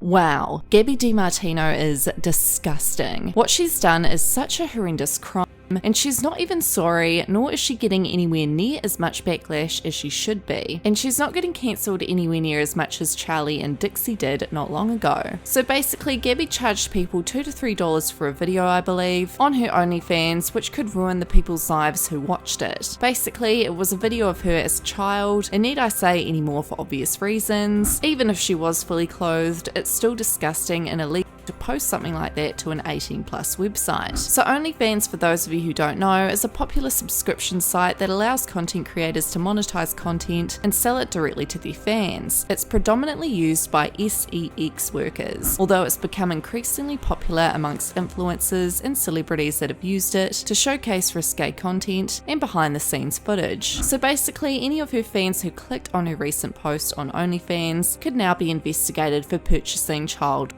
Wow, Gabi Demartino is disgusting. What she's done is such a horrendous crime, and she's not even sorry, nor is she getting anywhere near as much backlash as she should be. And she's not getting cancelled anywhere near as much as Charlie and Dixie did not long ago. So basically, Gabi charged people $2 to $3 for a video, I believe, on her OnlyFans, which could ruin the people's lives who watched it. Basically, it was a video of her as a child, and need I say any more for obvious reasons. Even if she was fully clothed, it's still disgusting and illegal to post something like that to an 18+ website. So OnlyFans, for those of you who don't know, is a popular subscription site that allows content creators to monetize content and sell it directly to their fans. It's predominantly used by sex workers, although it's become increasingly popular amongst influencers and celebrities that have used it to showcase risque content and behind the scenes footage. So basically, any of her fans who clicked on her recent post on OnlyFans could now be investigated for purchasing child.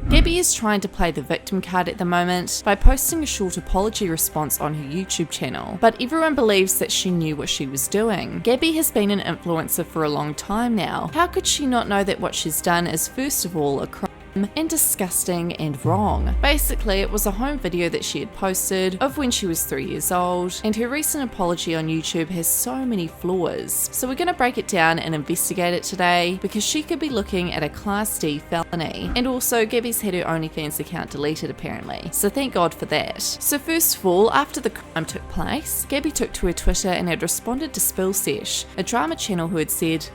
Gabi is trying to play the victim card at the moment by posting a short apology response on her YouTube channel, but everyone believes that she knew what she was doing. Gabi has been an influencer for a long time now. How could she not know that what she's done is first of all a crime and disgusting and wrong? Basically, it was a home video that she had posted of when she was 3 years old, and her recent apology on YouTube has so many flaws. So we're going to break it down and investigate it today, because she could be looking at a Class D felony. And also, Gabi's had her OnlyFans account deleted apparently, so thank God for that. So first of all, after the crime took place, Gabi took to her Twitter and had responded to Spillsesh, a drama channel, who had said,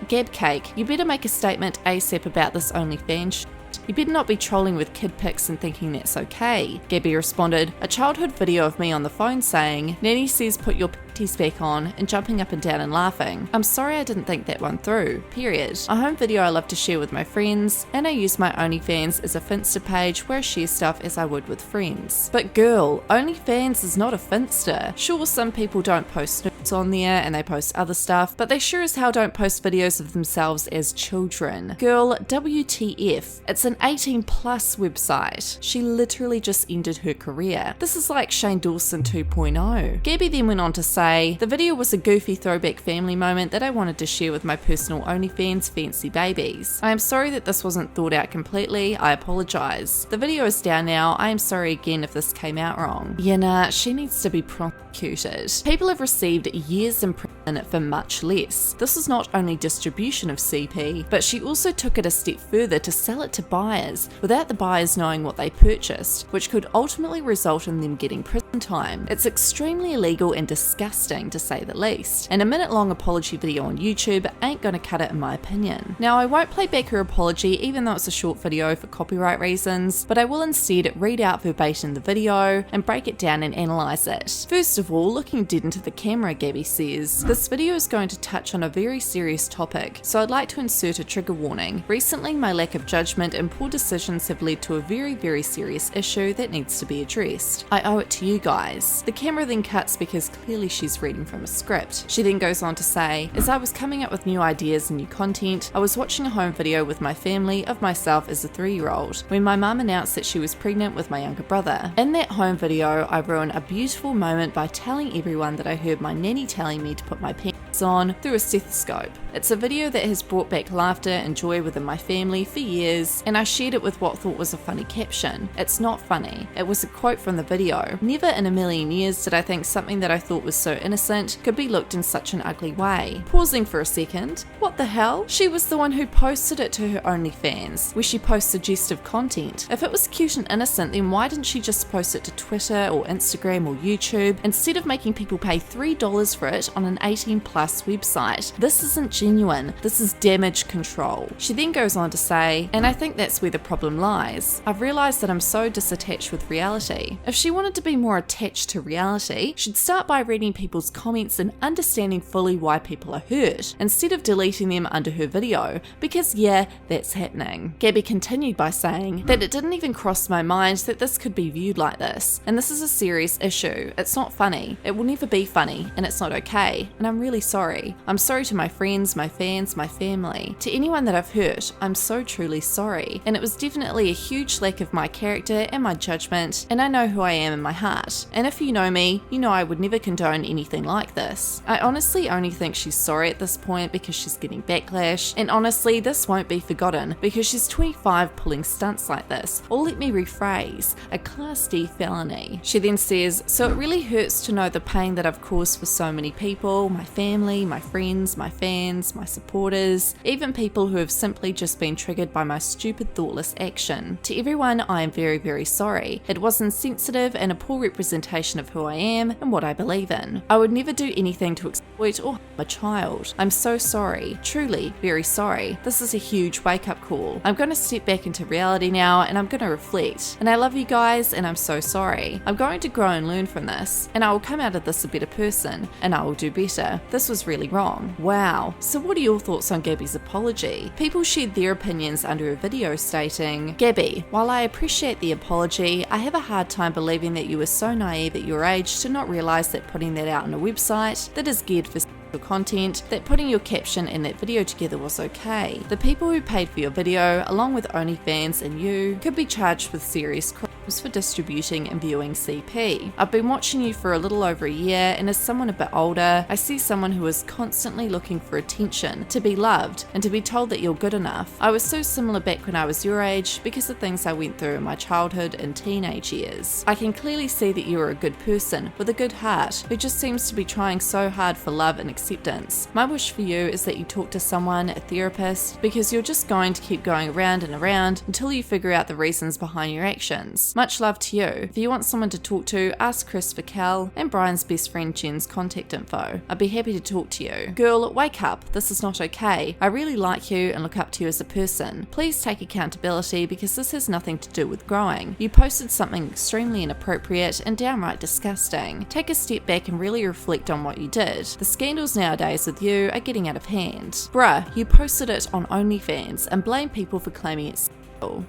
Gab Cake, you better make a statement ASAP about this OnlyFans shit. You better not be trolling with kid pics and thinking that's okay. Gabi responded, a childhood video of me on the phone saying, Nanny says put your panties back on, and jumping up and down and laughing. I'm sorry I didn't think that one through, period. A home video I love to share with my friends, and I use my OnlyFans as a Finsta page where I share stuff as I would with friends. But girl, OnlyFans is not a Finsta. Sure, some people don't post nudes on there and they post other stuff, but they sure as hell don't post videos of themselves as children. Girl, WTF. It's an 18+ website. She literally just ended her career. This is like Shane Dawson 2.0. Gabi then went on to say, the video was a goofy throwback family moment that I wanted to share with my personal OnlyFans fancy babies. I am sorry that this wasn't thought out completely. I apologize. The video is down now. I am sorry again if this came out wrong. Yeah, nah, she needs to be prosecuted. People have received years in prison for much less. This is not only distribution of CP, but she also took it a step further to sell it to buyers without the buyers knowing what they purchased, which could ultimately result in them getting prison time. It's extremely illegal and disgusting, to say the least, and a minute-long apology video on YouTube ain't gonna cut it in my opinion. Now, I won't play back her apology even though it's a short video for copyright reasons, but I will instead read out verbatim the video and break it down and analyse it. First of all, looking dead into the camera, Gabi says, this video is going to touch on a very serious topic, so I'd like to insert a trigger warning. Recently, my lack of judgment and poor decisions have led to a very serious issue that needs to be addressed. I owe it to you guys. The camera then cuts because clearly she's reading from a script. She then goes on to say, as I was coming up with new ideas and new content, I was watching a home video with my family of myself as a 3-year-old when my mum announced that she was pregnant with my younger brother. In that home video, I ruined a beautiful moment by telling everyone that I heard my nanny telling me to put my pants on through a stethoscope. It's a video that has brought back laughter and joy within my family for years, and I shared it with what I thought was a funny caption. It's not funny. It was a quote from the video. Never in a million years did I think something that I thought was so innocent could be looked in such an ugly way. Pausing for a second, what the hell? She was the one who posted it to her OnlyFans, where she posts suggestive content. If it was cute and innocent, then why didn't she just post it to Twitter or Instagram or YouTube instead of making people pay $3 for it on an 18+ website? This isn't genuine. This is damage control. She then goes on to say, and I think that's where the problem lies. I've realised that I'm so disattached with reality. If she wanted to be more attached to reality, she'd start by reading people's comments and understanding fully why people are hurt, instead of deleting them under her video, because yeah, that's happening. Gabi continued by saying that it didn't even cross my mind that this could be viewed like this, and this is a serious issue. It's not funny. It will never be funny, and it's not okay, and I'm really sorry sorry. I'm sorry to my friends, my fans, my family. To anyone that I've hurt, I'm so truly sorry. And it was definitely a huge lack of my character and my judgment, and I know who I am in my heart. And if you know me, you know I would never condone anything like this. I honestly only think she's sorry at this point because she's getting backlash, and honestly this won't be forgotten because she's 25 pulling stunts like this, or let me rephrase, a Class D felony. She then says, so it really hurts to know the pain that I've caused for so many people, my family, my friends, my fans, my supporters, even people who have simply just been triggered by my stupid thoughtless action. To everyone, I am very, very sorry. It was insensitive and a poor representation of who I am and what I believe in. I would never do anything to exploit or harm a child. I'm so sorry, truly very sorry. This is a huge wake-up call. I'm going to step back into reality now and I'm going to reflect. And I love you guys and I'm so sorry. I'm going to grow and learn from this, and I will come out of this a better person, and I will do better. This was really wrong. Wow. So what are your thoughts on Gabi's apology? People shared their opinions under a video stating, Gabi, while I appreciate the apology, I have a hard time believing that you were so naive at your age to not realise that putting that out on a website that is geared for content, that putting your caption and that video together was okay. The people who paid for your video, along with OnlyFans and you, could be charged with serious crimes for distributing and viewing CP. I've been watching you for a little over a year, and as someone a bit older, I see someone who is constantly looking for attention, to be loved, and to be told that you're good enough. I was so similar back when I was your age because of things I went through in my childhood and teenage years. I can clearly see that you are a good person with a good heart who just seems to be trying so hard for love and acceptance. My wish for you is that you talk to someone, a therapist, because you're just going to keep going around and around until you figure out the reasons behind your actions. Much love to you. If you want someone to talk to, ask Chris for Cal and Brian's best friend Jen's contact info. I'd be happy to talk to you. Girl, wake up. This is not okay. I really like you and look up to you as a person. Please take accountability because this has nothing to do with growing. You posted something extremely inappropriate and downright disgusting. Take a step back and really reflect on what you did. The scandals nowadays with you are getting out of hand. Bruh, you posted it on OnlyFans and blame people for claiming it's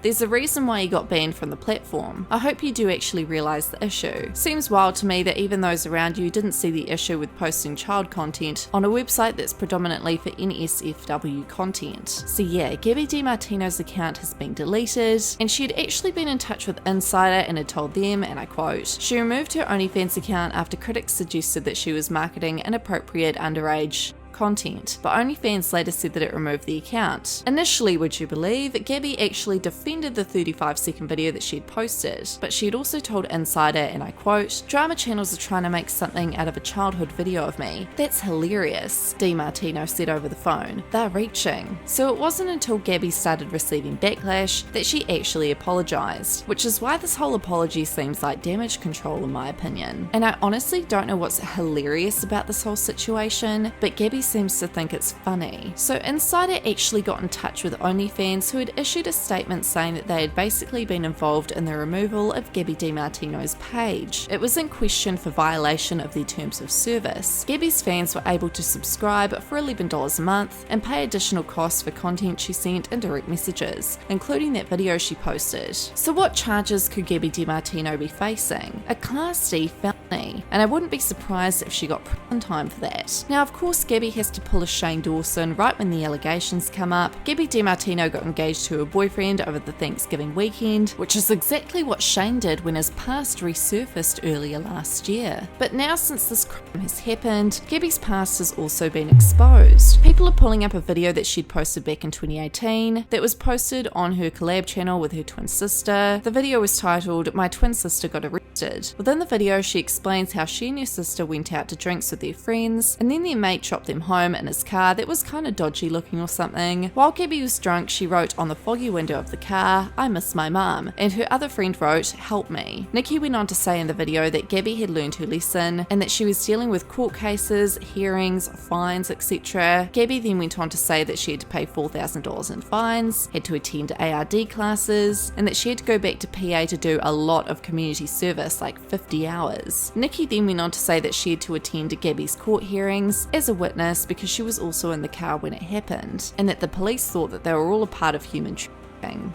there's a reason why you got banned from the platform. I hope you do actually realise the issue. Seems wild to me that even those around you didn't see the issue with posting child content on a website that's predominantly for NSFW content. So yeah, Gabi Demartino's account has been deleted, and she had actually been in touch with Insider and had told them, and I quote, she removed her OnlyFans account after critics suggested that she was marketing inappropriate underage content, but OnlyFans later said that it removed the account. Initially, would you believe, Gabi actually defended the 35-second video that she had posted, but she had also told Insider, and I quote, drama channels are trying to make something out of a childhood video of me. That's hilarious, Demartino said over the phone. They're reaching. So it wasn't until Gabi started receiving backlash that she actually apologised, which is why this whole apology seems like damage control in my opinion. And I honestly don't know what's hilarious about this whole situation, but Gabi seems to think it's funny. So Insider actually got in touch with OnlyFans, who had issued a statement saying that they had basically been involved in the removal of Gabi Demartino's page. It was in question for violation of their terms of service. Gabi's fans were able to subscribe for $11 a month and pay additional costs for content she sent in direct messages, including that video she posted. So what charges could Gabi Demartino be facing? A Class D felony, and I wouldn't be surprised if she got prison time for that. Now of course Gabi has to pull a Shane Dawson right when the allegations come up. Gabi Demartino got engaged to her boyfriend over the Thanksgiving weekend, which is exactly what Shane did when his past resurfaced earlier last year. But now since this crime has happened, Gabi's past has also been exposed. People are pulling up a video that she'd posted back in 2018 that was posted on her collab channel with her twin sister. The video was titled, My Twin Sister Got Arrested. Within the video she explains how she and her sister went out to drinks with their friends, and then their mate dropped them home in his car that was kind of dodgy looking or something. While Gabi was drunk, she wrote on the foggy window of the car, I miss my mum, and her other friend wrote, help me. Nikki went on to say in the video that Gabi had learned her lesson and that she was dealing with court cases, hearings, fines, etc. Gabi then went on to say that she had to pay $4,000 in fines, had to attend ARD classes, and that she had to go back to PA to do a lot of community service, like 50 hours. Nikki then went on to say that she had to attend Gabi's court hearings as a witness because she was also in the car when it happened, and that the police thought that they were all a part of human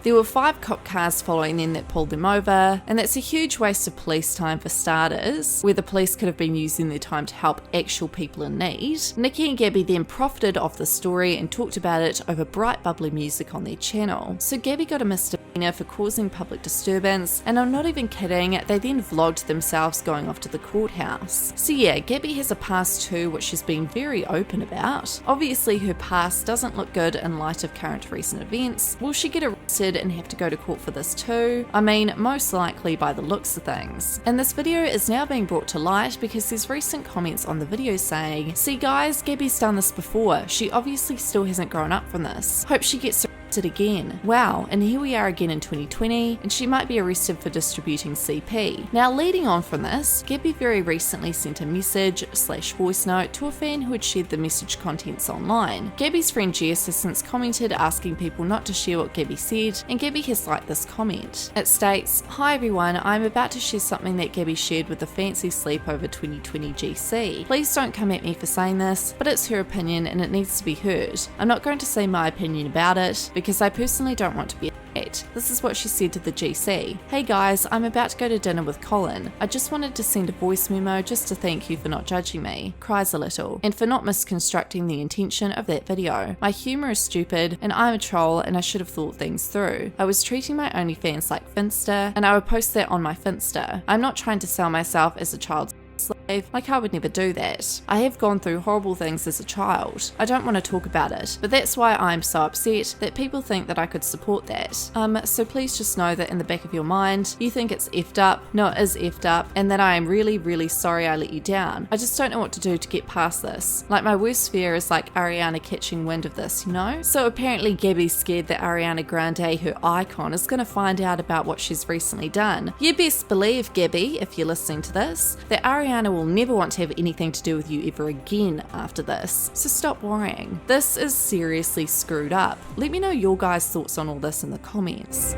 There were 5 cop cars following them that pulled them over, and that's a huge waste of police time for starters, where the police could have been using their time to help actual people in need. Nikki and Gabi then profited off the story and talked about it over bright bubbly music on their channel. So Gabi got a misdemeanor for causing public disturbance, and I'm not even kidding, they then vlogged themselves going off to the courthouse. So yeah, Gabi has a past too, which she's been very open about. Obviously her past doesn't look good in light of current recent events. Will she get arrested and have to go to court for this too? I mean, most likely by the looks of things. And this video is now being brought to light because there's recent comments on the video saying, "See guys, Gabi's done this before. She obviously still hasn't grown up from this. Hope she gets arrested again." Wow, and here we are again in 2020, and she might be arrested for distributing CP. Now leading on from this, Gabi very recently sent a message/voice note to a fan who had shared the message contents online. Gabi's friend Jess has since commented asking people not to share what Gabi said, and Gabi has liked this comment. It states, "Hi everyone, I'm about to share something that Gabi shared with the Fancy Sleepover 2020 GC. Please don't come at me for saying this, but it's her opinion and it needs to be heard. I'm not going to say my opinion about it, because I personally don't want to be attacked." This is what she said to the GC. "Hey guys, I'm about to go to dinner with Colin. I just wanted to send a voice memo just to thank you for not judging me," cries a little, "and for not misconstructing the intention of that video. My humour is stupid, and I'm a troll, and I should have thought things through. I was treating my OnlyFans like Finsta, and I would post that on my Finsta. I'm not trying to sell myself as a child slave, like I would never do that. I have gone through horrible things as a child. I don't want to talk about it, but that's why I'm so upset that people think that I could support that. So please just know that in the back of your mind, you think it's effed up, no it is effed up, and that I am really, really sorry I let you down. I just don't know what to do to get past this. Like my worst fear is like Ariana catching wind of this, you know?" So apparently Gabi's scared that Ariana Grande, her icon, is going to find out about what she's recently done. You best believe, Gabi, if you're listening to this, that Ariana will never want to have anything to do with you ever again after this, so stop worrying. This is seriously screwed up. Let me know your guys' thoughts on all this in the comments.